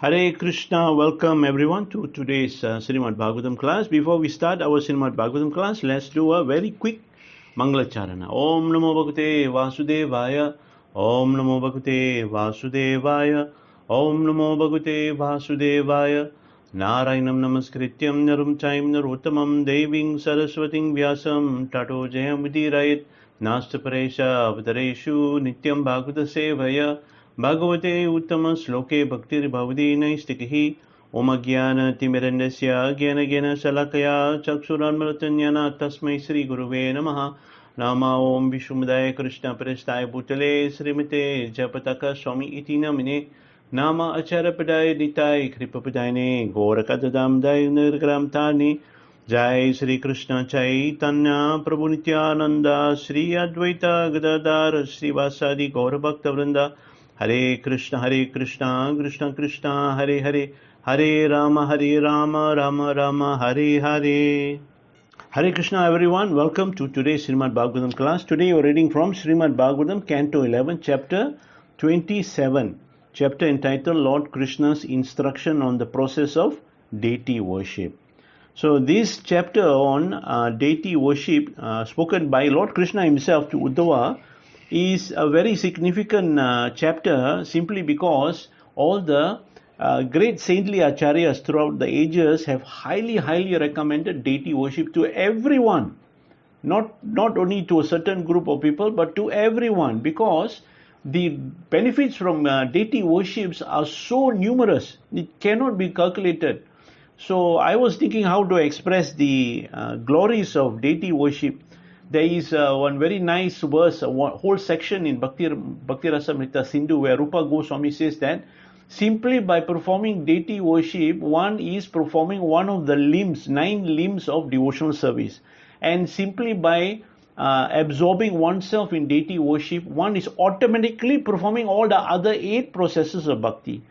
Hare Krishna, welcome everyone to today's Srimad Bhagavatam class. Before we start our Srimad Bhagavatam class, let's do a very quick Mangalacharana. Om Namo Bhagavate Vasudevaya. Om Namo Bhagavate Vasudevaya. Om Namo Bhagavate Vasudevaya. Narayanam Namaskrityam Narum Chaim Narottamam Deving Saraswating Vyasam Tato Jayam Vidirayat Nastaparesha Avatareshu Nityam Bhagavata Sevaya Bhagavate Uttama Sloke Bhaktir Bhavadi Naistikhi Om Jnana Timirandasya Jnana Jnana Salakaya Chaksuran Maratanyana Tasmai Sri Guruve Namaha Nama Om Vishumudaya Krishna Prestaya Bhutale Srimate Japataka Swami Iti Namine Nama Achara Padaya Ditai Kripapadayane Gorakadadam Dayu Nirgram Tani Jai Sri Krishna Chaitanya Prabhu Nityananda Sri Advaita Gadadhar Sri Vasadi Gaurabhakta Vrinda Hare Krishna, Krishna Krishna, Hare Hare, Hare Rama, Rama Rama, Hare Hare. Hare Krishna everyone, welcome to today's Srimad Bhagavatam class. Today we are reading from Srimad Bhagavatam, Canto 11, Chapter 27, chapter entitled Lord Krishna's Instruction on the Process of Deity Worship. So this chapter on deity worship spoken by Lord Krishna himself to Uddhava is a very significant chapter simply because all the great saintly acharyas throughout the ages have highly recommended deity worship to everyone, not only to a certain group of people but to everyone, because the benefits from deity worships are so numerous it cannot be calculated. So I was thinking how to express the glories of deity worship. There is one very nice verse, a whole section in Bhakti Rasamrita Sindhu where Rupa Goswami says that simply by performing deity worship, one is performing one of the 9 limbs of devotional service. And simply by absorbing oneself in deity worship, one is automatically performing all the other 8 processes of bhakti.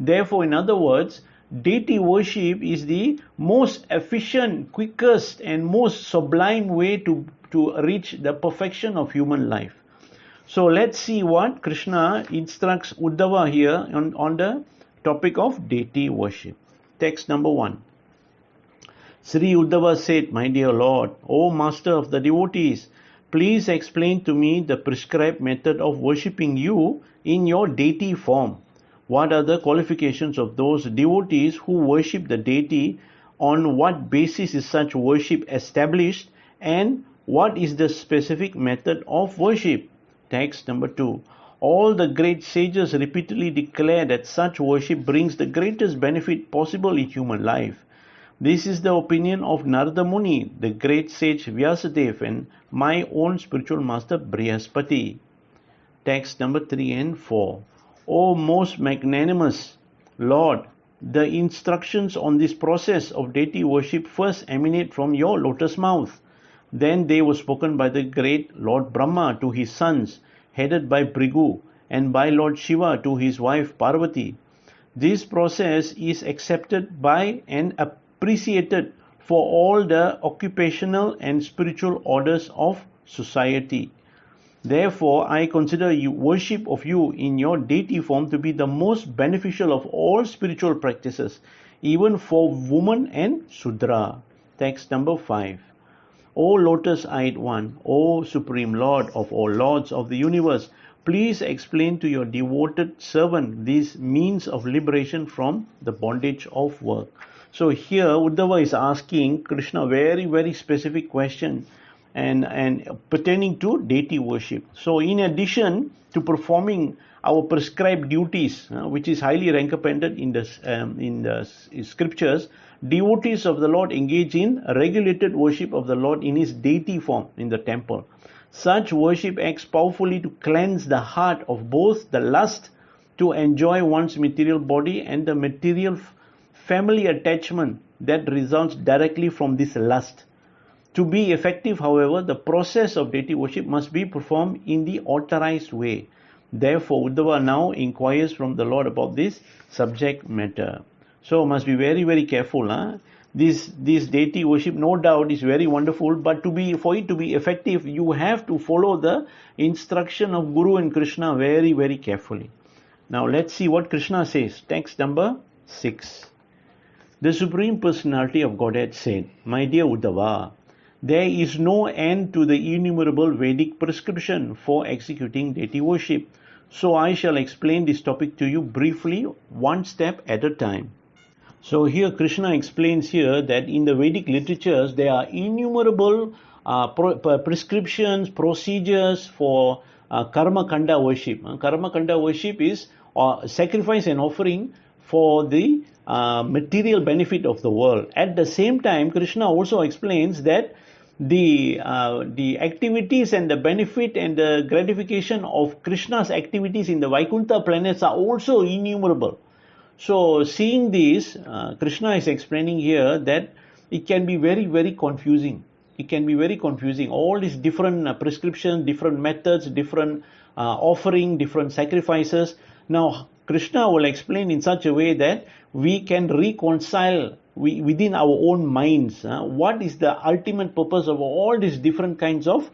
Therefore, in other words, deity worship is the most efficient, quickest and most sublime way to reach the perfection of human life. So let's see what Krishna instructs Uddhava here on the topic of deity worship. Text number 1. Sri Uddhava said, "My dear Lord, O Master of the devotees, please explain to me the prescribed method of worshipping you in your deity form. What are the qualifications of those devotees who worship the deity? On what basis is such worship established? And what is the specific method of worship?" Text number 2. All the great sages repeatedly declare that such worship brings the greatest benefit possible in human life. This is the opinion of Narada Muni, the great sage Vyasa, and my own spiritual master Brihaspati. Text number 3 and 4. O most magnanimous Lord, the instructions on this process of deity worship first emanate from your lotus mouth. Then they were spoken by the great Lord Brahma to his sons, headed by Bhrigu, and by Lord Siva to his wife Parvati. This process is accepted by and appreciated for all the occupational and spiritual orders of society. Therefore, I consider worship of you in your deity form to be the most beneficial of all spiritual practices, even for woman and Sudra. Text number 5. O Lotus-eyed One, O Supreme Lord of all Lords of the universe, please explain to your devoted servant these means of liberation from the bondage of work. So here Uddhava is asking Krishna a very specific question and pertaining to deity worship. So in addition to performing our prescribed duties, which is highly recommended in the scriptures, devotees of the Lord engage in regulated worship of the Lord in his deity form in the temple. Such worship acts powerfully to cleanse the heart of both the lust to enjoy one's material body and the material family attachment that results directly from this lust. To be effective, however, the process of deity worship must be performed in the authorized way. Therefore, Uddhava now inquires from the Lord about this subject matter. So must be very careful. This deity worship, no doubt, is very wonderful, but for it to be effective, you have to follow the instruction of Guru and Krishna very carefully. Now let's see what Krishna says. Text number 6. The Supreme Personality of Godhead said, "My dear Uddhava, there is no end to the innumerable Vedic prescription for executing deity worship. So I shall explain this topic to you briefly, one step at a time." So here Krishna explains here that in the Vedic literatures there are innumerable prescriptions, procedures for karma kanda worship. Karma kanda worship is sacrifice and offering for the material benefit of the world. At the same time, Krishna also explains that the activities and the benefit and the gratification of Krishna's activities in the Vaikuntha planets are also innumerable. So seeing this, Krishna is explaining here that it can be very, very confusing. It can be very confusing. All these different prescriptions, different methods, different offering, different sacrifices. Now, Krishna will explain in such a way that we can reconcile within our own minds what is the ultimate purpose of all these different kinds of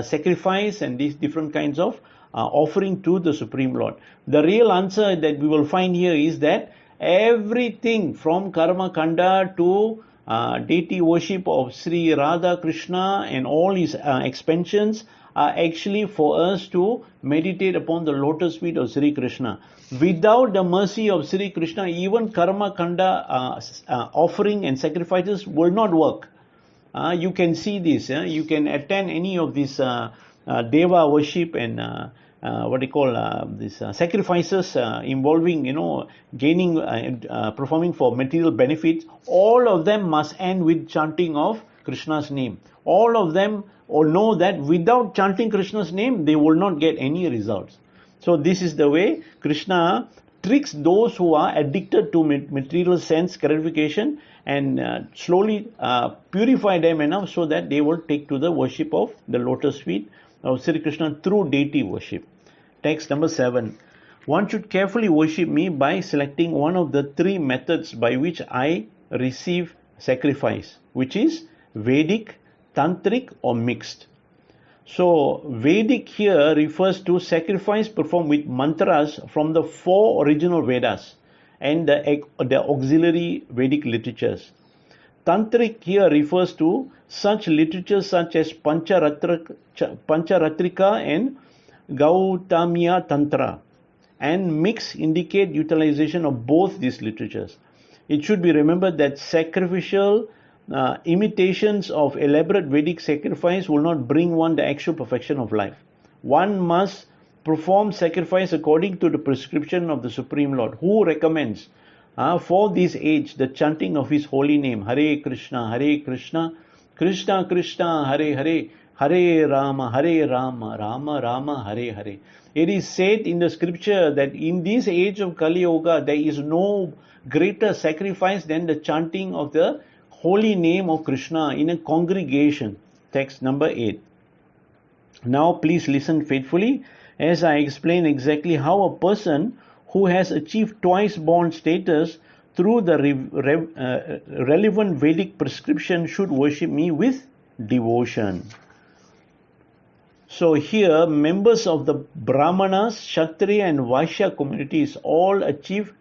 sacrifice and these different kinds of offering to the Supreme Lord. The real answer that we will find here is that everything from karma kanda to deity worship of Sri Radha Krishna and all his expansions are actually for us to meditate upon the lotus feet of Sri Krishna. Without the mercy of Sri Krishna, even karma kanda offering and sacrifices will not work. You can see this. You can attend any of these deva worship and what they call these sacrifices involving gaining performing for material benefits. All of them must end with chanting of Krishna's name. All of them all know that without chanting Krishna's name they will not get any results. So this is the way Krishna tricks those who are addicted to material sense gratification and slowly purify them enough so that they will take to the worship of the lotus feet of Sri Krishna through deity worship. Text number 7. One should carefully worship me by selecting one of the three methods by which I receive sacrifice, which is Vedic, Tantric or mixed. So Vedic here refers to sacrifice performed with mantras from the 4 original Vedas and the auxiliary Vedic literatures. Tantric here refers to such literatures such as Pancharatrika and Gautamiya Tantra, and mix indicate utilization of both these literatures. It should be remembered that sacrificial imitations of elaborate Vedic sacrifice will not bring one the actual perfection of life. One must perform sacrifice according to the prescription of the Supreme Lord, who recommends for this age the chanting of his holy name, Hare Krishna, Krishna Krishna, Hare Hare, Hare Rama, Rama Rama, Hare Hare. It is said in the scripture that in this age of Kali-yoga there is no greater sacrifice than the chanting of the holy name of Krishna in a congregation. Text number 8. Now please listen faithfully as I explain exactly how a person who has achieved twice born status through the relevant Vedic prescription should worship me with devotion. So here members of the Brahmanas, Kshatriya and Vaishya communities all achieve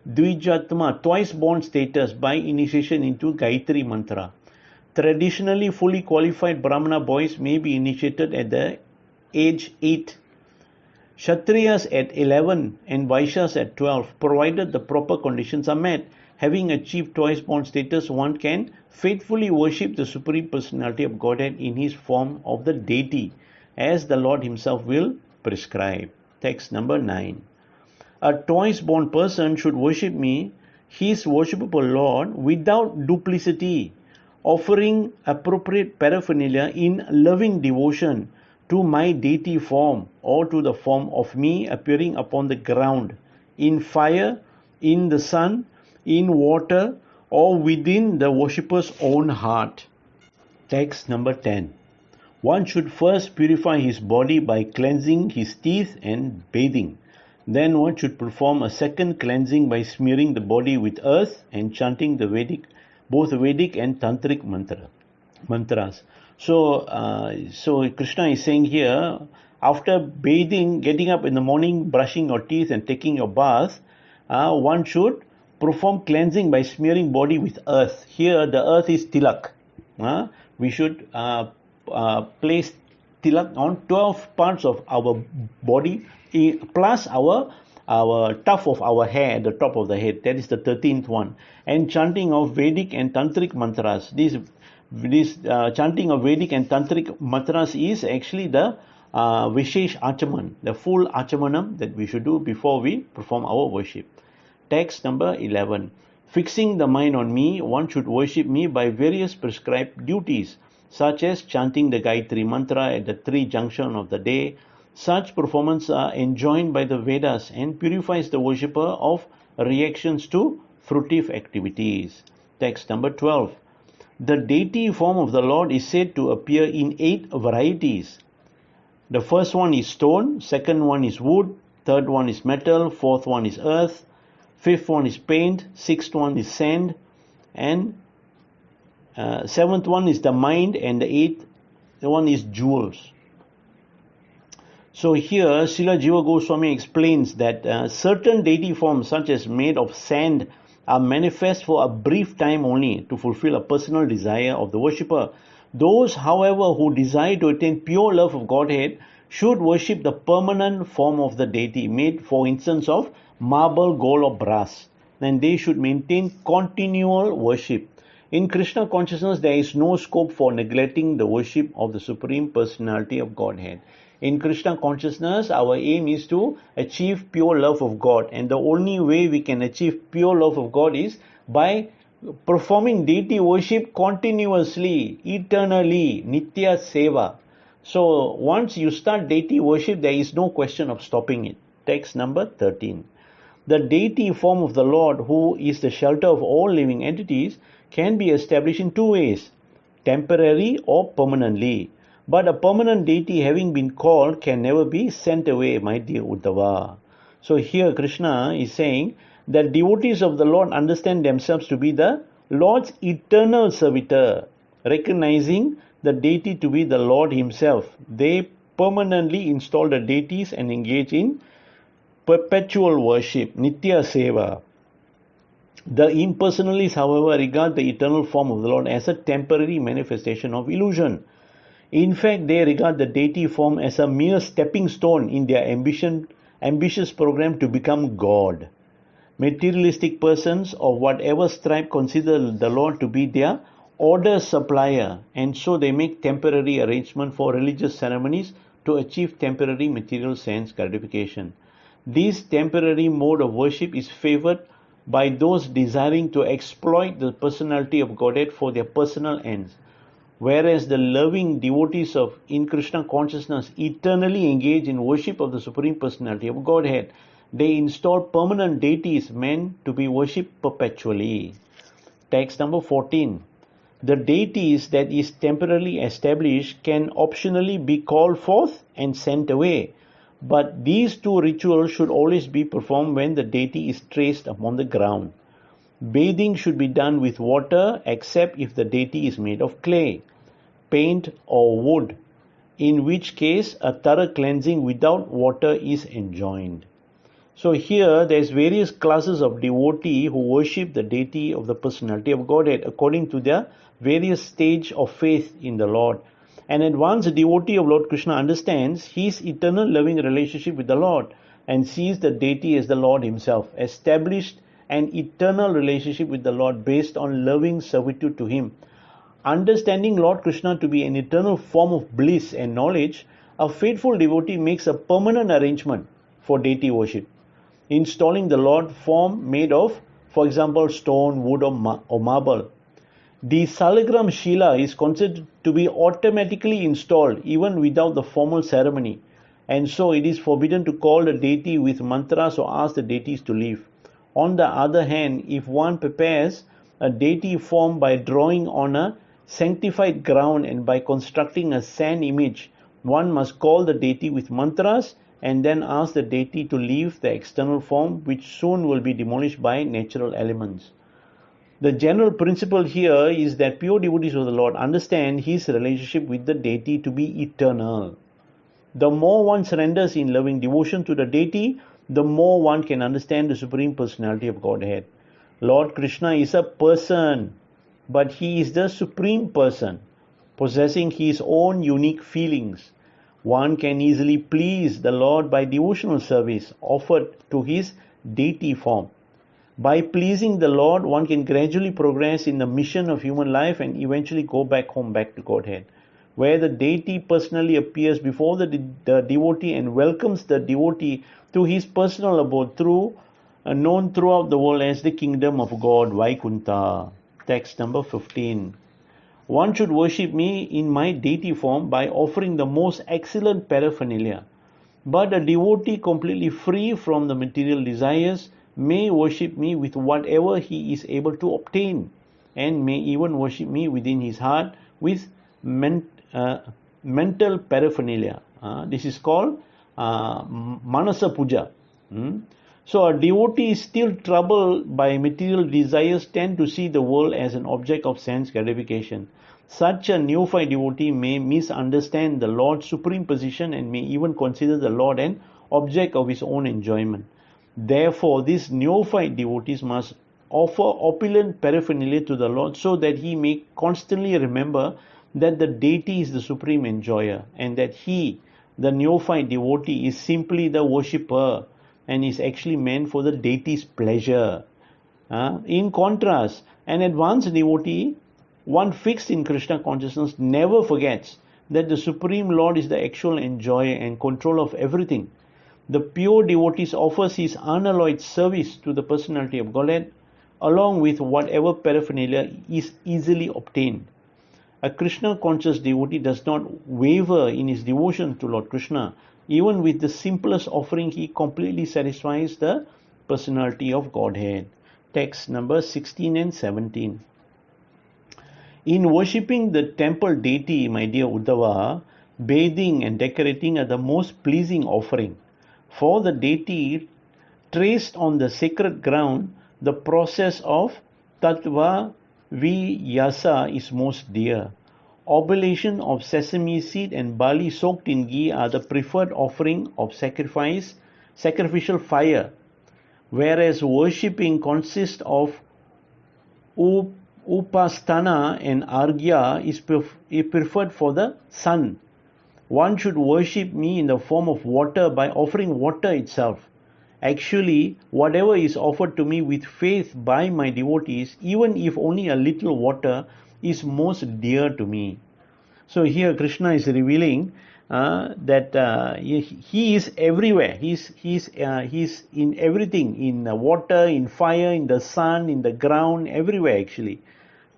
Dvijatma, twice born status by initiation into Gayatri Mantra. Traditionally, fully qualified Brahmana boys may be initiated at the age 8. Kshatriyas at 11 and Vaishyas at 12, provided the proper conditions are met. Having achieved twice born status, one can faithfully worship the Supreme Personality of Godhead in his form of the deity, as the Lord himself will prescribe. Text number 9. A twice born person should worship me, his worshipable Lord, without duplicity, offering appropriate paraphernalia in loving devotion to my deity form or to the form of me appearing upon the ground, in fire, in the sun, in water, or within the worshipper's own heart. Text number 10. One should first purify his body by cleansing his teeth and bathing. Then one should perform a second cleansing by smearing the body with earth and chanting both Vedic and Tantric mantras. So Krishna is saying here, after bathing, getting up in the morning, brushing your teeth and taking your bath, one should perform cleansing by smearing body with earth. Here the earth is tilak. We should place tilak on 12 parts of our body plus our tuft of our hair at the top of the head. That is the 13th one. And chanting of Vedic and Tantric mantras. This chanting of Vedic and Tantric mantras is actually the Vishesh Achaman, the full Achamanam that we should do before we perform our worship. Text number 11. Fixing the mind on me, one should worship me by various prescribed duties, such as chanting the Gayatri mantra at the 3 junction of the day. Such performance are enjoined by the Vedas and purifies the worshipper of reactions to fruitive activities. Text number 12. The deity form of the Lord is said to appear in 8 varieties. The first one is stone, second one is wood, third one is metal, fourth one is earth, fifth one is paint, sixth one is sand, and seventh one is the mind, and the eighth one is jewels. So here Srila Jiva Goswami explains that certain deity forms such as made of sand are manifest for a brief time only to fulfill a personal desire of the worshipper. Those, however, who desire to attain pure love of Godhead should worship the permanent form of the deity made, for instance, of marble, gold or brass. Then they should maintain continual worship. In Krishna consciousness, there is no scope for neglecting the worship of the Supreme Personality of Godhead. In Krishna consciousness, our aim is to achieve pure love of God, and the only way we can achieve pure love of God is by performing deity worship continuously, eternally, nitya seva. So once you start deity worship, there is no question of stopping it. Text number 13. The deity form of the Lord, who is the shelter of all living entities, can be established in 2 ways, temporary or permanently. But a permanent deity having been called can never be sent away, my dear Uddhava. So here Krishna is saying that devotees of the Lord understand themselves to be the Lord's eternal servitor, recognizing the deity to be the Lord himself. They permanently install the deities and engage in perpetual worship, nitya seva. The impersonalists, however, regard the eternal form of the Lord as a temporary manifestation of illusion. In fact, they regard the deity form as a mere stepping stone in their ambitious program to become God. Materialistic persons of whatever stripe consider the Lord to be their order supplier, and so they make temporary arrangement for religious ceremonies to achieve temporary material sense gratification. This temporary mode of worship is favored by those desiring to exploit the personality of Godhead for their personal ends, whereas the loving devotees of in Krishna consciousness eternally engage in worship of the Supreme Personality of Godhead. They install permanent deities meant to be worshipped perpetually. Text number 14. The deities that is temporarily established can optionally be called forth and sent away, but these 2 rituals should always be performed when the deity is traced upon the ground. Bathing should be done with water except if the deity is made of clay, paint or wood, in which case a thorough cleansing without water is enjoined. So here there is various classes of devotee who worship the deity of the personality of Godhead according to their various stage of faith in the Lord. An advanced devotee of Lord Krishna understands his eternal loving relationship with the Lord and sees the deity as the Lord himself, established an eternal relationship with the Lord based on loving servitude to him. Understanding Lord Krishna to be an eternal form of bliss and knowledge, a faithful devotee makes a permanent arrangement for deity worship, installing the Lord form made of, for example, stone, wood or marble. The Salagram Shila is considered to be automatically installed even without the formal ceremony, and so it is forbidden to call the deity with mantras or ask the deities to leave. On the other hand, if one prepares a deity form by drawing on a sanctified ground and by constructing a sand image, one must call the deity with mantras and then ask the deity to leave the external form, which soon will be demolished by natural elements. The general principle here is that pure devotees of the Lord understand his relationship with the deity to be eternal. The more one surrenders in loving devotion to the deity, the more one can understand the Supreme Personality of Godhead. Lord Krishna is a person, but he is the supreme person, possessing his own unique feelings. One can easily please the Lord by devotional service offered to his deity form. By pleasing the Lord, one can gradually progress in the mission of human life and eventually go back home, back to Godhead, where the deity personally appears before the devotee and welcomes the devotee to his personal abode, known throughout the world as the kingdom of God, Vaikunta. Text number 15. One should worship me in my deity form by offering the most excellent paraphernalia. But a devotee completely free from the material desires may worship me with whatever he is able to obtain, and may even worship me within his heart with mental paraphernalia. This is called Manasa Puja. So a devotee is still troubled by material desires tend to see the world as an object of sense gratification. Such a neophyte devotee may misunderstand the Lord's supreme position and may even consider the Lord an object of his own enjoyment. Therefore, these neophyte devotees must offer opulent paraphernalia to the Lord so that he may constantly remember that the deity is the supreme enjoyer and that he, the neophyte devotee, is simply the worshipper and is actually meant for the deity's pleasure. In contrast, an advanced devotee, one fixed in Krishna consciousness, never forgets that the Supreme Lord is the actual enjoyer and controller of everything. The pure devotee offers his unalloyed service to the personality of Godhead along with whatever paraphernalia is easily obtained. A Krishna conscious devotee does not waver in his devotion to Lord Krishna. Even with the simplest offering, he completely satisfies the personality of Godhead. Text number 16 and 17. In worshipping the temple deity, my dear Uddhava, bathing and decorating are the most pleasing offering. For the deity, traced on the sacred ground, the process of tattva Vyasa is most dear. Oblation of sesame seed and barley soaked in ghee are the preferred offering of sacrificial fire, whereas worshipping consists of upasthana and arghya is preferred for the sun. One should worship me in the form of water by offering water itself. Actually, whatever is offered to me with faith by my devotees, even if only a little water, is most dear to me. So here Krishna is revealing that he is everywhere. He's in everything, in water, in fire, in the sun, in the ground, everywhere actually.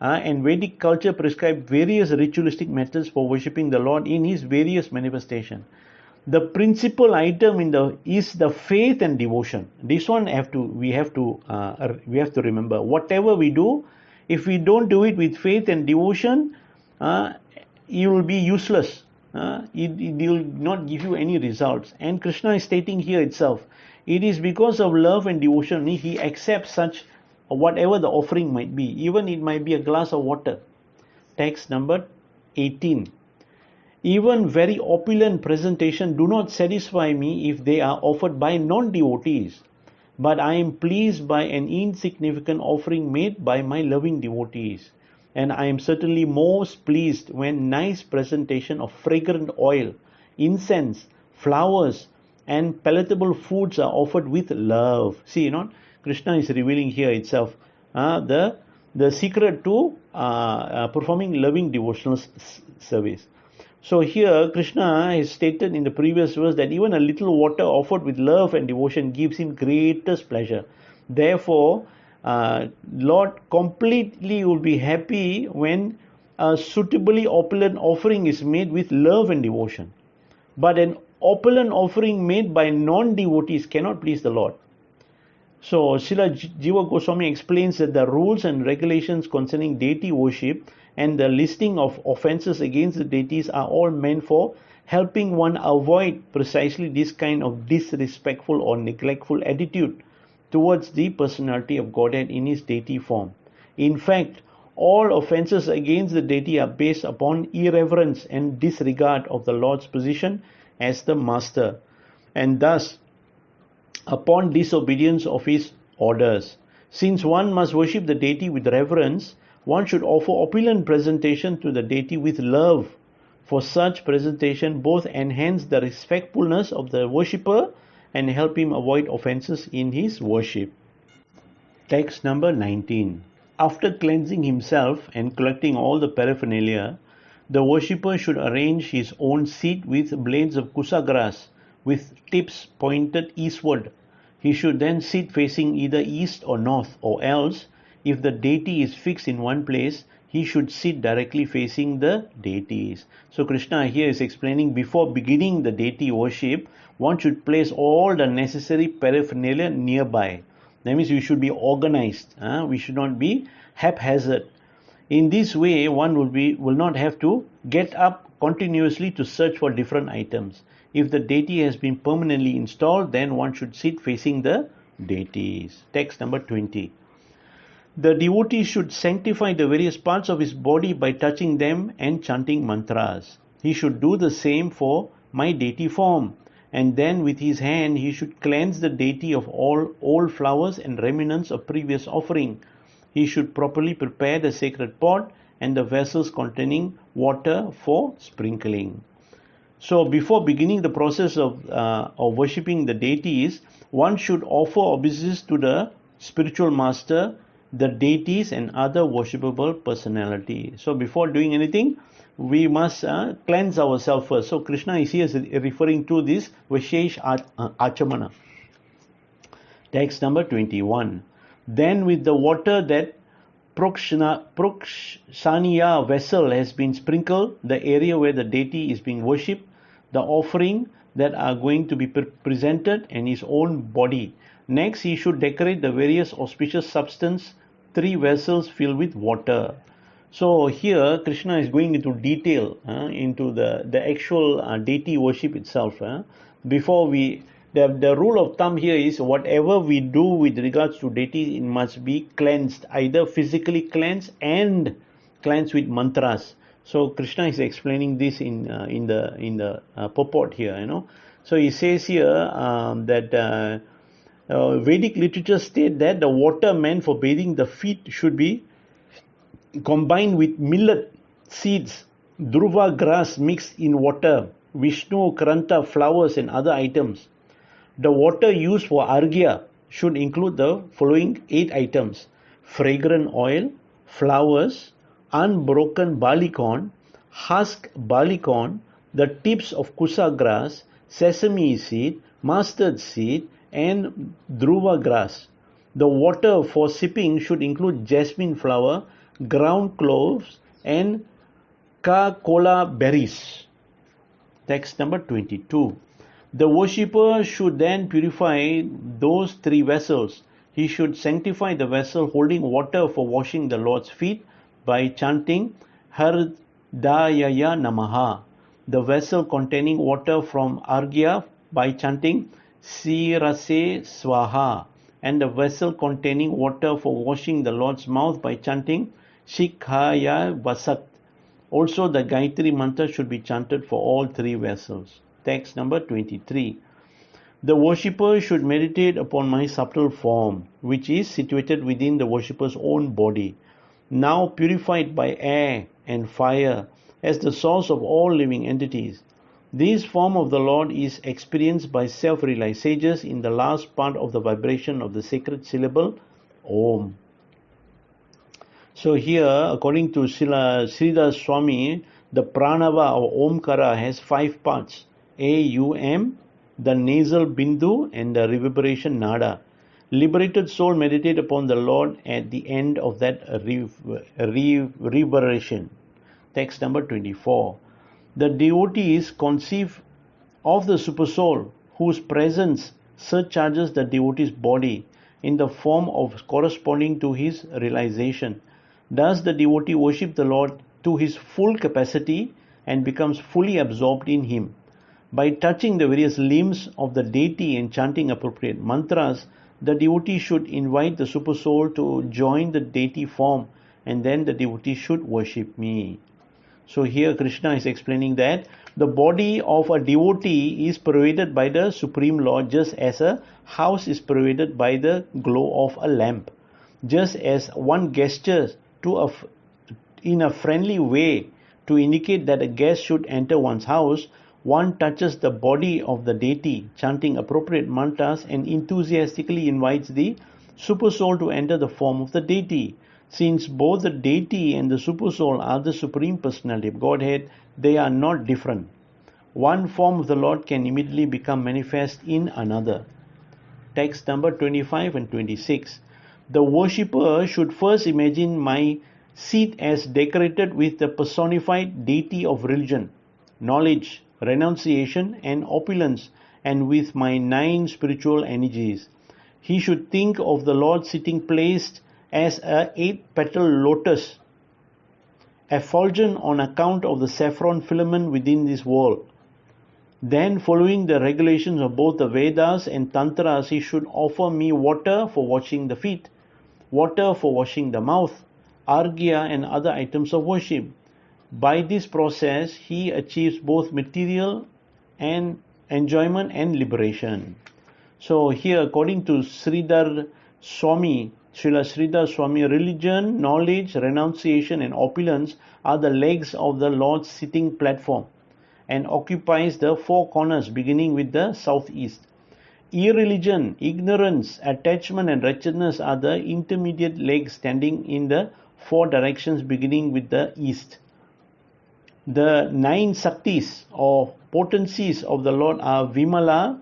And Vedic culture prescribed various ritualistic methods for worshipping the Lord in his various manifestations. The principal item is the faith and devotion. This one we have to remember. Whatever we do, if we don't do it with faith and devotion, it will be useless. It will not give you any results. And Krishna is stating here itself, it is because of love and devotion he accepts such whatever the offering might be. Even it might be a glass of water. Text number 18. Even very opulent presentation do not satisfy me if they are offered by non-devotees. But I am pleased by an insignificant offering made by my loving devotees. And I am certainly most pleased when nice presentation of fragrant oil, incense, flowers, and palatable foods are offered with love. See, Krishna is revealing here itself the secret to performing loving devotional service. So here Krishna has stated in the previous verse that even a little water offered with love and devotion gives him greatest pleasure. Therefore, Lord completely will be happy when a suitably opulent offering is made with love and devotion. But an opulent offering made by non-devotees cannot please the Lord. So Srila Jiva Goswami explains that the rules and regulations concerning deity worship and the listing of offences against the deities are all meant for helping one avoid precisely this kind of disrespectful or neglectful attitude towards the personality of Godhead in his deity form. In fact, all offences against the deity are based upon irreverence and disregard of the Lord's position as the master, and thus upon disobedience of his orders. Since one must worship the deity with reverence, one should offer opulent presentation to the deity with love. For such presentation both enhance the respectfulness of the worshipper and help him avoid offenses in his worship. Text number 19. After cleansing himself and collecting all the paraphernalia, the worshipper should arrange his own seat with blades of kusa grass with tips pointed eastward. He should then sit facing either east or north, or else, if the deity is fixed in one place, he should sit directly facing the deities. So Krishna here is explaining, before beginning the deity worship, one should place all the necessary paraphernalia nearby. That means we should be organized. We should not be haphazard. In this way, one will not have to get up continuously to search for different items. If the deity has been permanently installed, then one should sit facing the deities. Text number 20. The devotee should sanctify the various parts of his body by touching them and chanting mantras. He should do the same for my deity form, and then with his hand he should cleanse the deity of all old flowers and remnants of previous offering. He should properly prepare the sacred pot and the vessels containing water for sprinkling. So before beginning the process of worshipping the deities, one should offer obeisance to the spiritual master, the deities and other worshipable personality. So before doing anything, we must cleanse ourselves first. So Krishna is here referring to this Vishesh Achamana. Text number 21. Then with the water that Prokshaniya vessel has been sprinkled, the area where the deity is being worshipped, the offering that are going to be presented, and his own body. Next, he should decorate the various auspicious substance, 3 vessels filled with water. So here Krishna is going into detail into the actual deity worship itself. Before the rule of thumb here is, whatever we do with regards to deity, it must be cleansed, either physically cleansed and cleansed with mantras. So Krishna is explaining this in the purport here. So he says here that Vedic literature state that the water meant for bathing the feet should be combined with millet seeds, dhruva grass mixed in water, Vishnu Kranta flowers and other items. The water used for arghya should include the following 8 items: fragrant oil, flowers, unbroken barley corn, husk barley corn, the tips of kusa grass, sesame seed, mustard seed, and dhruva grass. The water for sipping should include jasmine flower, ground cloves, and ka-kola berries. Text number 22. The worshipper should then purify those 3 vessels. He should sanctify the vessel holding water for washing the Lord's feet by chanting Hardayaya Namaha, the vessel containing water from Arghya by chanting Sirase Swaha, and the vessel containing water for washing the Lord's mouth by chanting Shikhaya Vasat. Also, the Gayatri mantra should be chanted for all 3 vessels. Text number 23. The worshipper should meditate upon my subtle form, which is situated within the worshipper's own body, now purified by air and fire as the source of all living entities. This form of the Lord is experienced by self-realized sages in the last part of the vibration of the sacred syllable Om. So here, according to Sridhar Swami, the pranava or Omkara has 5 parts: A-U-M, the nasal bindu, and the reverberation nada. Liberated soul meditate upon the Lord at the end of that reverberation. Text number 24. The devotees conceive of the supersoul whose presence surcharges the devotee's body in the form of corresponding to his realization. Thus the devotee worships the Lord to his full capacity and becomes fully absorbed in him. By touching the various limbs of the deity and chanting appropriate mantras, the devotee should invite the supersoul to join the deity form, and then the devotee should worship me. So here Krishna is explaining that the body of a devotee is pervaded by the Supreme Lord, just as a house is pervaded by the glow of a lamp. Just as one gestures in a friendly way to indicate that a guest should enter one's house, one touches the body of the deity, chanting appropriate mantras, and enthusiastically invites the supersoul to enter the form of the deity. Since both the deity and the supersoul are the Supreme Personality of Godhead, they are not different. One form of the Lord can immediately become manifest in another. Text number 25 and 26. The worshipper should first imagine my seat as decorated with the personified deity of religion, knowledge, renunciation, and opulence, and with my 9 spiritual energies. He should think of the Lord sitting placed as a 8-petal lotus, effulgent on account of the saffron filament within this world. Then, following the regulations of both the Vedas and Tantras, he should offer me water for washing the feet, water for washing the mouth, arghya, and other items of worship. By this process, he achieves both material and enjoyment and liberation. So here, according to Sridhar Swami, Srila Sridhar Swami, religion, knowledge, renunciation, and opulence are the legs of the Lord's sitting platform and occupies the 4 corners beginning with the southeast. Irreligion, ignorance, attachment, and wretchedness are the intermediate legs standing in the 4 directions beginning with the east. The 9 Shaktis or potencies of the Lord are Vimala,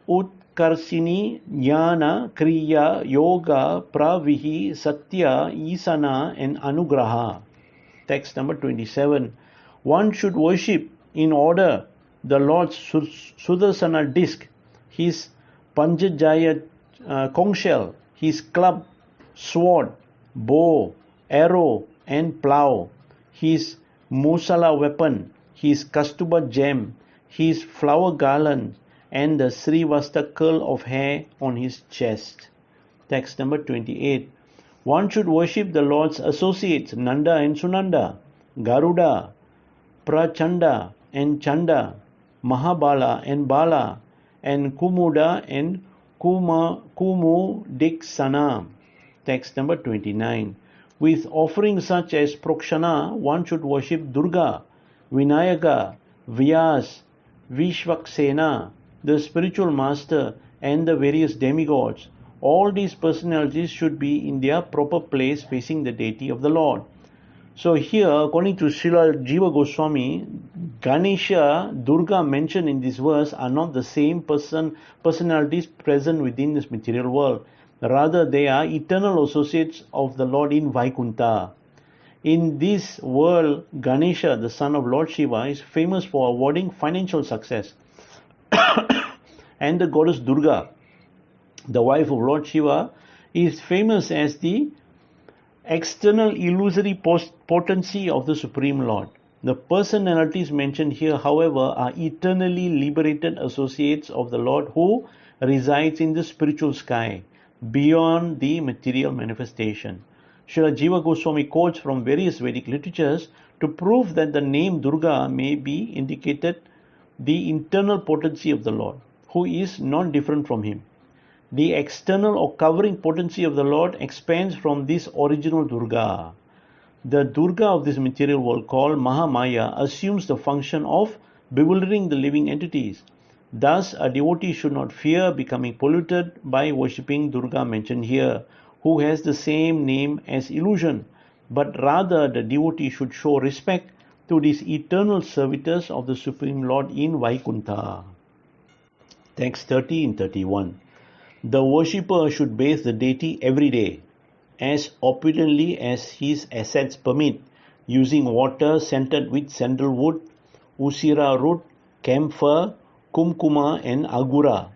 Utkarsini, Jnana, Kriya-yoga, Pravihi, Satya, Isana, and Anugraha. Text number 27. One should worship in order the Lord's Sudarsana disc, his Panchajaya conch shell, his club, sword, bow, arrow, and plough, his Musala weapon, his Kastuba gem, his flower garland, and the Srivasta curl of hair on his chest. Text number 28. One should worship the Lord's associates Nanda and Sunanda, Garuda, Prachanda and Chanda, Mahabala and Bala, and Kumuda and Kumudiksana. Text number 29. With offerings such as Prokshana, one should worship Durga, Vinayaka, Vyasa, Vishwaksena, the spiritual master, and the various demigods. All these personalities should be in their proper place facing the deity of the Lord. So here, according to Srila Jiva Goswami, Ganesha, Durga mentioned in this verse are not the same personalities present within this material world. Rather, they are eternal associates of the Lord in Vaikuntha. In this world, Ganesha, the son of Lord Shiva, is famous for awarding financial success. And the goddess Durga, the wife of Lord Shiva, is famous as the external illusory potency of the Supreme Lord. The personalities mentioned here, however, are eternally liberated associates of the Lord who resides in the spiritual sky, beyond the material manifestation. Srila Jiva Goswami quotes from various Vedic literatures to prove that the name Durga may be indicated the internal potency of the Lord, who is not different from him. The external or covering potency of the Lord expands from this original Durga. The Durga of this material world, called Mahamaya, assumes the function of bewildering the living entities. Thus, a devotee should not fear becoming polluted by worshipping Durga mentioned here, who has the same name as illusion, but rather the devotee should show respect to these eternal servitors of the Supreme Lord in Vaikuntha. Text 30 and 31. The worshipper should bathe the deity every day, as opulently as his assets permit, using water scented with sandalwood, usira root, camphor, kumkuma, and agura.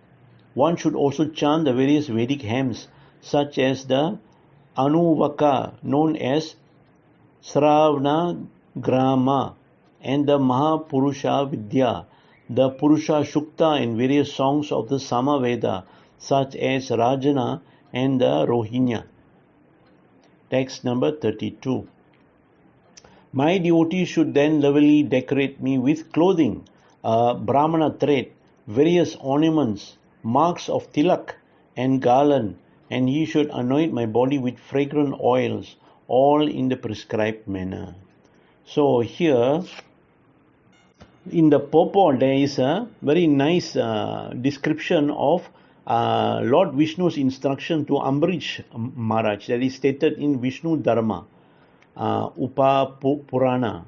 One should also chant the various Vedic hymns, such as the Anuvaka, known as Sravana Grama, and the Mahapurusha Vidya, the Purusha Shukta, and various songs of the Samaveda, such as Rajana and the Rohinya. Text number 32. My devotee should then lovingly decorate me with clothing, a Brahmana thread, various ornaments, marks of tilak and garland, and he should anoint my body with fragrant oils, all in the prescribed manner. So here in the purport there is a very nice description of Lord Vishnu's instruction to Ambarish Maharaj, that is stated in Vishnu Dharma, Upa Purana.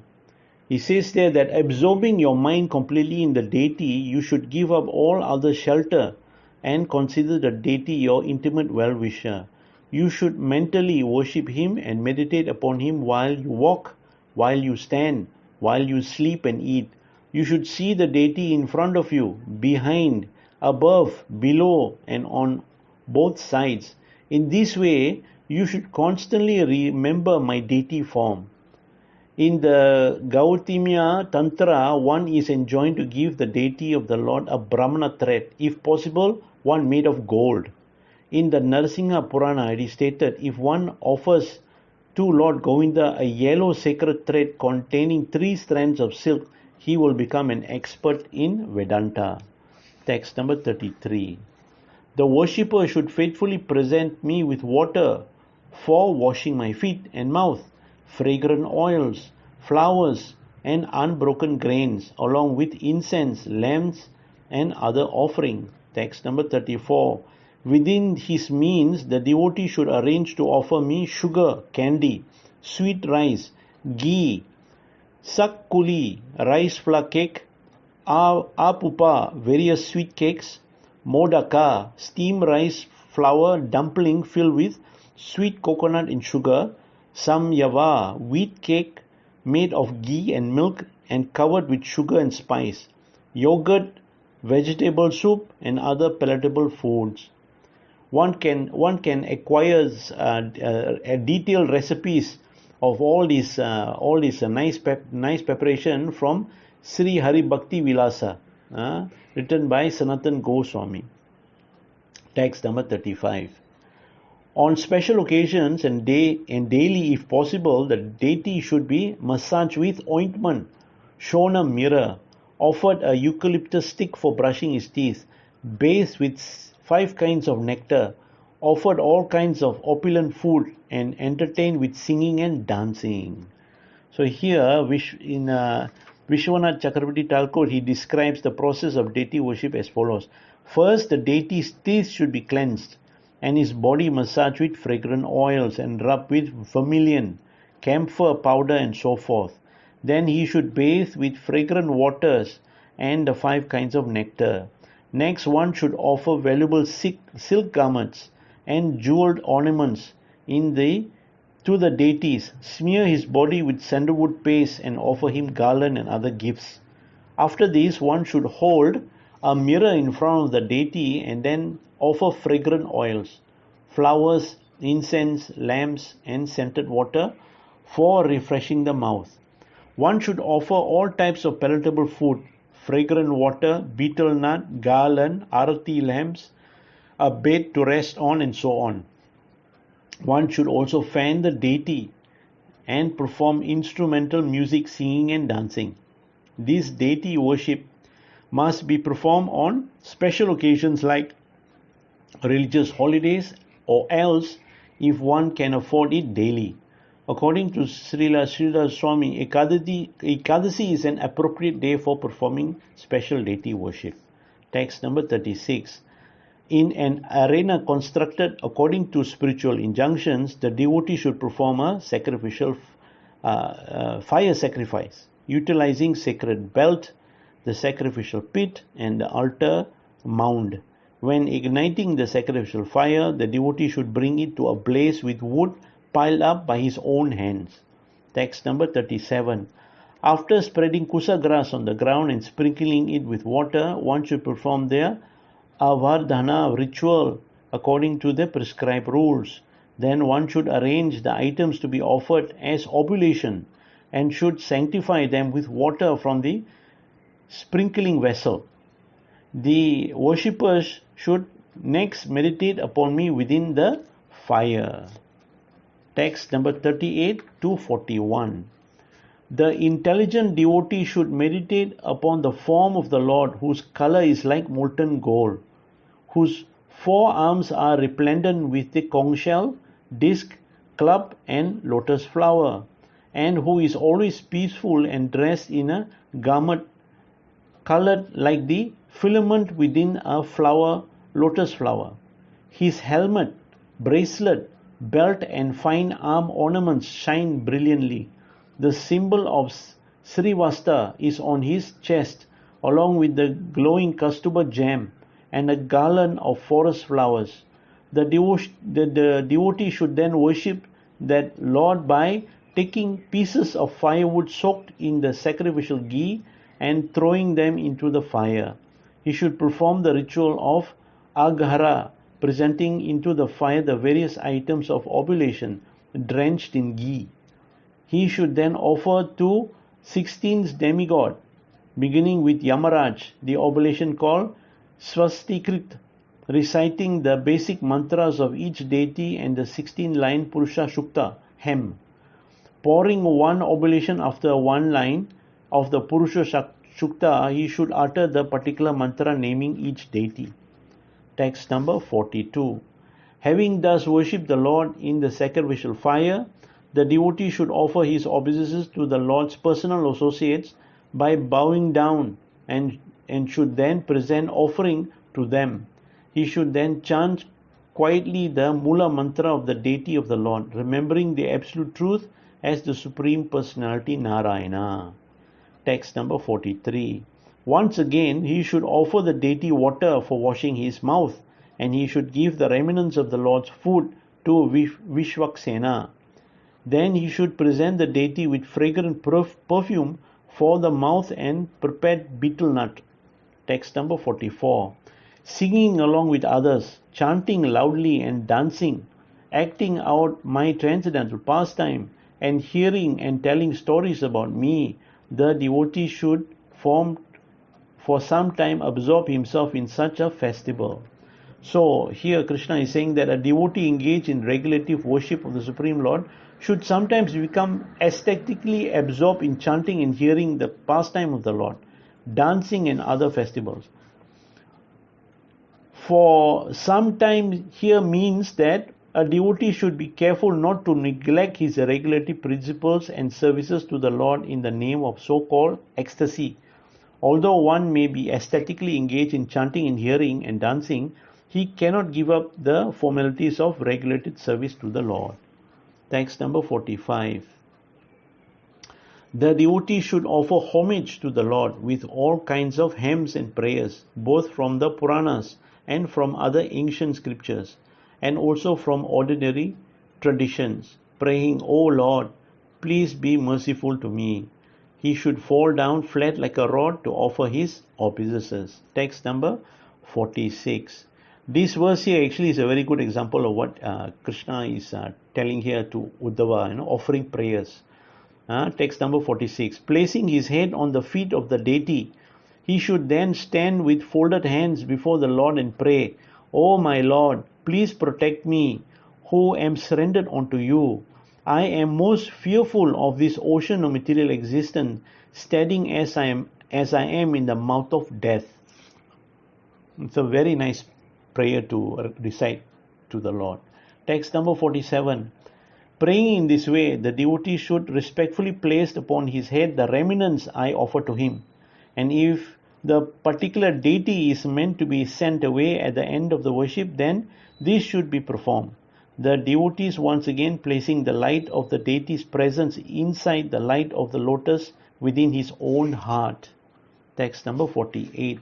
He says there that absorbing your mind completely in the deity, you should give up all other shelter and consider the deity your intimate well-wisher. You should mentally worship him and meditate upon him while you walk, while you stand, while you sleep and eat. You should see the deity in front of you, behind, above, below, and on both sides. In this way, you should constantly remember my deity form. In the Gautamiya Tantra, one is enjoined to give the deity of the Lord a Brahmana thread, if possible, one made of gold. In the Narasimha Purana, it is stated, if one offers to Lord Govinda a yellow sacred thread containing 3 strands of silk, he will become an expert in Vedanta. Text number 33. The worshipper should faithfully present me with water for washing my feet and mouth, fragrant oils, flowers, and unbroken grains, along with incense, lamps, and other offering. Text number 34. Within his means, the devotee should arrange to offer me sugar, candy, sweet rice, ghee, sakkuli, rice flour cake, apupa, various sweet cakes, modaka, steamed rice flour dumpling filled with sweet coconut and sugar, samyava, wheat cake made of ghee and milk and covered with sugar and spice, yogurt, vegetable soup, and other palatable foods. One can acquire detailed recipes of all these nice preparation from Sri Hari Bhakti Vilasa, written by Sanatan Goswami. Text number 35. On special occasions and daily, if possible, the deity should be massaged with ointment, shown a mirror, offered a eucalyptus stick for brushing his teeth, bathed with 5 kinds of nectar, offered all kinds of opulent food, and entertained with singing and dancing. So here, in Vishwanath Chakravarti Thakur, he describes the process of deity worship as follows. First, the deity's teeth should be cleansed, and his body massaged with fragrant oils and rubbed with vermilion, camphor powder, and so forth. Then he should bathe with fragrant waters and the 5 kinds of nectar. Next, one should offer valuable silk garments and jeweled ornaments to the deities, smear his body with sandalwood paste, and offer him garland and other gifts. After this, one should hold a mirror in front of the deity and then offer fragrant oils, flowers, incense, lamps, and scented water for refreshing the mouth. One should offer all types of palatable food, fragrant water, betel nut, garland, arati lamps, a bed to rest on, and so on. One should also fan the deity and perform instrumental music, singing, and dancing. This deity worship must be performed on special occasions like religious holidays, or else if one can afford it, daily. According to Srila Sridhar Swami, Ekadasi is an appropriate day for performing special deity worship. Text number 36. In an arena constructed according to spiritual injunctions, the devotee should perform a sacrificial fire sacrifice, utilizing sacred belt, the sacrificial pit, and the altar mound. When igniting the sacrificial fire, the devotee should bring it to a blaze with wood piled up by his own hands. Text number 37. After spreading kusa grass on the ground and sprinkling it with water, one should perform their avardhana ritual according to the prescribed rules. Then one should arrange the items to be offered as oblation and should sanctify them with water from the sprinkling vessel. The worshippers should next meditate upon me within the fire. Text number 38 to 41. The intelligent devotee should meditate upon the form of the Lord, whose color is like molten gold, whose 4 arms are resplendent with the conch shell, disc, club and lotus flower, and who is always peaceful and dressed in a garment colored like the filament within a flower, lotus flower. His helmet, bracelet, belt and fine arm ornaments shine brilliantly. The symbol of Srivasta is on his chest along with the glowing Kastuba gem and a garland of forest flowers. The devotee should then worship that Lord by taking pieces of firewood soaked in the sacrificial ghee and throwing them into the fire. He should perform the ritual of Aghara, presenting into the fire the various items of oblation drenched in ghee. He should then offer to 16th demigod, beginning with Yamaraj, the oblation called Swastikrit, reciting the basic mantras of each deity and the 16-line Purusha Shukta hymn. Pouring one oblation after one line of the Purusha Shukta, he should utter the particular mantra naming each deity. Text number 42. Having thus worshipped the Lord in the sacrificial fire, the devotee should offer his obeisances to the Lord's personal associates by bowing down and should then present offering to them. He should then chant quietly the Mula mantra of the deity of the Lord, remembering the absolute truth as the Supreme Personality Narayana. Text number 43. Once again, he should offer the deity water for washing his mouth, and he should give the remnants of the Lord's food to Vishwaksena. Then he should present the deity with fragrant perfume for the mouth and prepared betel nut. Text number 44. Singing along with others, chanting loudly and dancing, acting out my transcendental pastime, and hearing and telling stories about me, the devotee should for some time absorb himself in such a festival. So here Krishna is saying that a devotee engaged in regulative worship of the Supreme Lord should sometimes become aesthetically absorbed in chanting and hearing the pastime of the Lord, dancing and other festivals. For some time here means that a devotee should be careful not to neglect his regulative principles and services to the Lord in the name of so-called ecstasy. Although one may be aesthetically engaged in chanting and hearing and dancing, he cannot give up the formalities of regulated service to the Lord. Text number 45. The devotee should offer homage to the Lord with all kinds of hymns and prayers, both from the Puranas and from other ancient scriptures, and also from ordinary traditions, praying, O Lord, please be merciful to me. He should fall down flat like a rod to offer his obeisances. Text number 46. This verse here actually is a very good example of what Krishna is telling here to Uddhava, offering prayers. Text number 46. Placing his head on the feet of the deity, he should then stand with folded hands before the Lord and pray, O my Lord, please protect me, who am surrendered unto you. I am most fearful of this ocean of material existence, standing as I am in the mouth of death. It's a very nice prayer to recite to the Lord. Text number 47. Praying in this way, the devotee should respectfully place upon his head the remnants I offer to him. And if the particular deity is meant to be sent away at the end of the worship, then this should be performed. The devotee is once again placing the light of the deity's presence inside the light of the lotus within his own heart. Text number 48.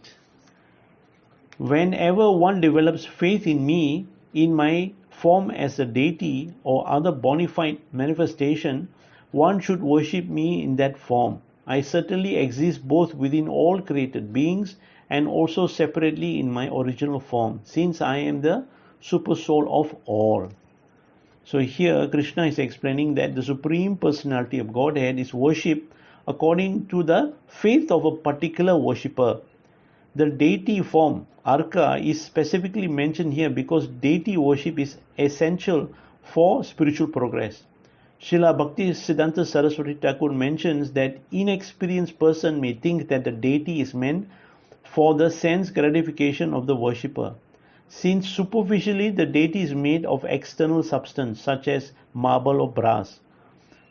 Whenever one develops faith in me, in my form as a deity or other bona fide manifestation, one should worship me in that form. I certainly exist both within all created beings and also separately in my original form, since I am the super soul of all. So here Krishna is explaining that the Supreme Personality of Godhead is worshipped according to the faith of a particular worshipper. The deity form, Arka, is specifically mentioned here because deity worship is essential for spiritual progress. Srila Bhakti Siddhanta Saraswati Thakur mentions that inexperienced person may think that the deity is meant for the sense gratification of the worshipper. since superficially the deity is made of external substance such as marble or brass.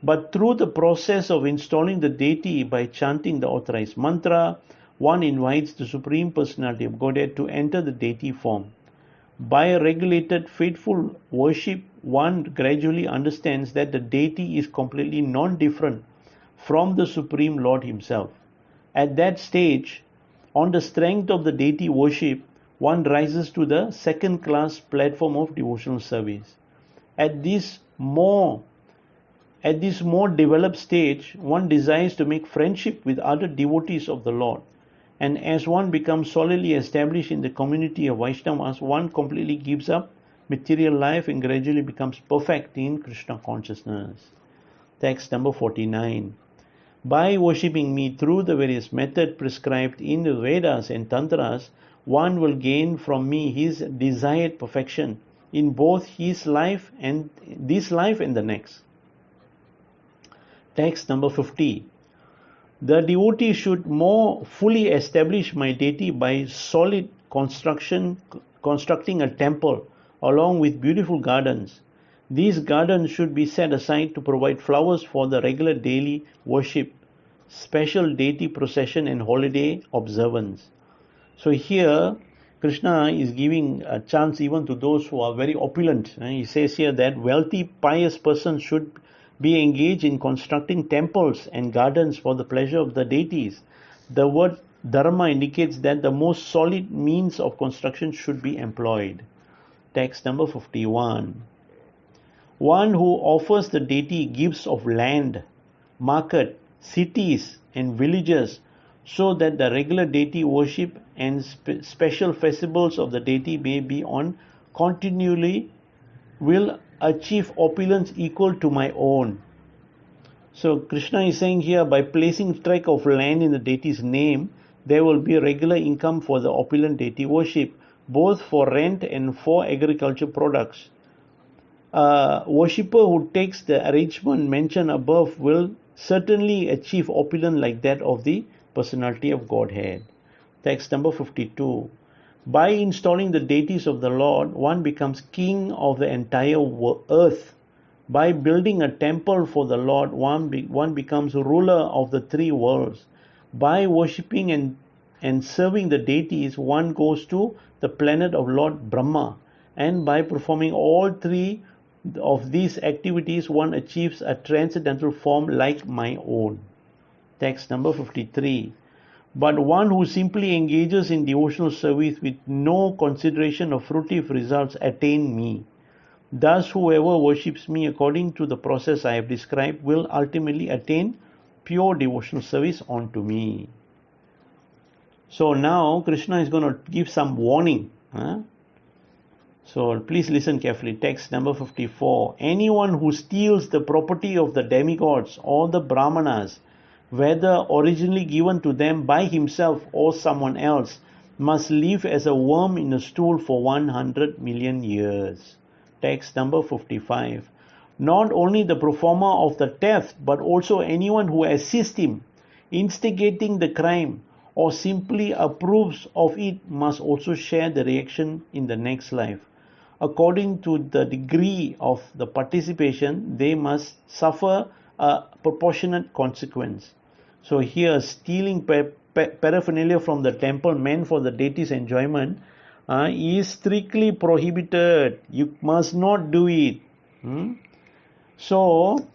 But through the process of installing the deity by chanting the authorized mantra, one invites the Supreme Personality of Godhead to enter the deity form. By a regulated, faithful worship, one gradually understands that the deity is completely non-different from the Supreme Lord himself. At that stage, on the strength of the deity worship, one rises to the second-class platform of devotional service. At this more developed stage, one desires to make friendship with other devotees of the Lord. And as one becomes solidly established in the community of Vaishnavas, one completely gives up material life and gradually becomes perfect in Krishna consciousness. Text number 49. By worshipping me through the various methods prescribed in the Vedas and Tantras, one will gain from me his desired perfection in both his life and this life and the next. Text number 50. The devotee should more fully establish my deity by solid constructing a temple along with beautiful gardens. These gardens should be set aside to provide flowers for the regular daily worship, special deity procession and holiday observance. So here Krishna is giving a chance even to those who are very opulent. He says here that wealthy, pious persons should be engaged in constructing temples and gardens for the pleasure of the deities. The word dharma indicates that the most solid means of construction should be employed. Text number 51. One who offers the deity gifts of land, market, cities and villages so that the regular deity worship and special festivals of the deity may be on continually will achieve opulence equal to my own. So Krishna is saying here, by placing tract of land in the deity's name, there will be regular income for the opulent deity worship, both for rent and for agriculture products. A worshipper who takes the arrangement mentioned above will certainly achieve opulence like that of the Personality of Godhead. Text number 52. By installing the deities of the Lord, one becomes king of the entire earth. By building a temple for the Lord, one becomes ruler of the three worlds. By worshipping and serving the deities, one goes to the planet of Lord Brahma. And by performing all three of these activities, one achieves a transcendental form like my own. Text number 53. But one who simply engages in devotional service with no consideration of fruitive results attain me. Thus, whoever worships me according to the process I have described will ultimately attain pure devotional service unto me. So now Krishna is going to give some warning. So please listen carefully. Text number 54. Anyone who steals the property of the demigods or the brahmanas, whether originally given to them by himself or someone else, must live as a worm in a stool for 100 million years. Text number 55. Not only the performer of the theft, but also anyone who assists him, instigating the crime, or simply approves of it must also share the reaction in the next life. According to the degree of the participation, they must suffer a proportionate consequence. So here, stealing paraphernalia from the temple meant for the deity's enjoyment is strictly prohibited. You must not do it. So,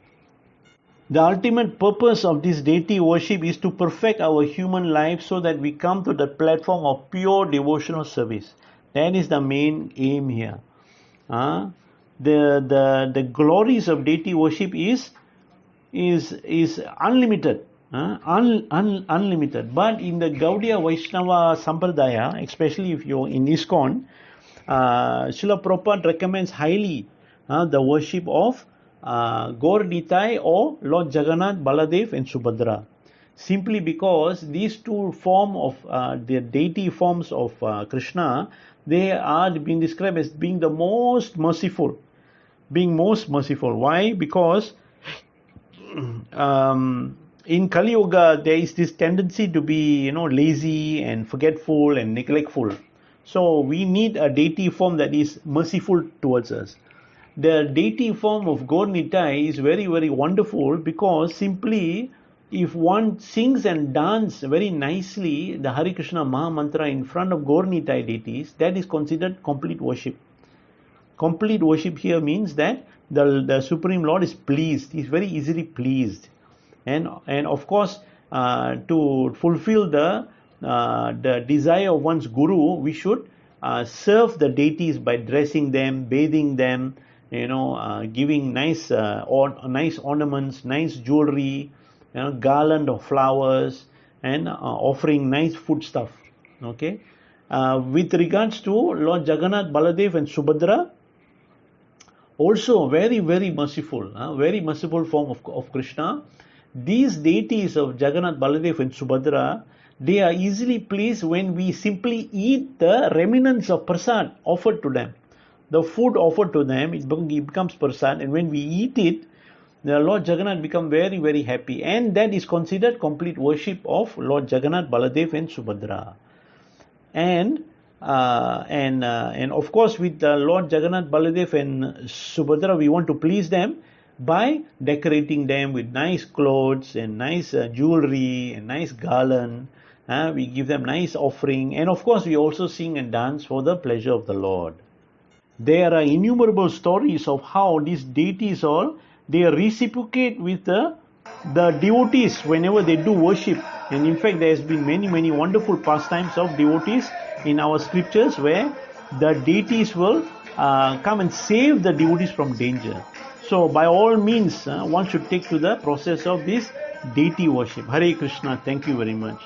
the ultimate purpose of this deity worship is to perfect our human life so that we come to the platform of pure devotional service. That is the main aim here. The glories of deity worship is unlimited. Unlimited. But in the Gaudiya Vaishnava Sampradaya, especially if you're in ISKCON, Srila Prabhupada recommends highly the worship of Gaur Nitai or Lord Jagannath, Baladev and Subhadra. Simply because these two forms of the deity forms of Krishna, they are being described as being the most merciful. Why? Because in Kali Yuga, there is this tendency to be, lazy and forgetful and neglectful. So we need a deity form that is merciful towards us. The deity form of Gaur Nitai is very, very wonderful, because simply if one sings and dances very nicely the Hare Krishna Maha Mantra in front of Gaur Nitai deities, that is considered complete worship. Complete worship here means that the Supreme Lord is pleased. He is very easily pleased. And of course, to fulfill the desire of one's guru, we should serve the deities by dressing them, bathing them, giving nice ornaments, nice jewelry, garland of flowers, and offering nice food stuff. Okay. With regards to Lord Jagannath, Baladev, and Subhadra, also very, very merciful form of Krishna. These deities of Jagannath, Baladev, and Subhadra, they are easily pleased when we simply eat the remnants of prasad offered to them. The food offered to them, it becomes prasad, and when we eat it, the Lord Jagannath becomes very, very happy, and that is considered complete worship of Lord Jagannath, Baladev, and Subhadra. And of course, with Lord Jagannath, Baladev, and Subhadra, we want to please them by decorating them with nice clothes and nice jewelry and nice garland. We give them nice offering, and of course we also sing and dance for the pleasure of the Lord. There are innumerable stories of how these deities they reciprocate with the devotees whenever they do worship. And in fact, there has been many, many wonderful pastimes of devotees in our scriptures where the deities will come and save the devotees from danger. So by all means, one should take to the process of this deity worship. Hare Krishna. Thank you very much.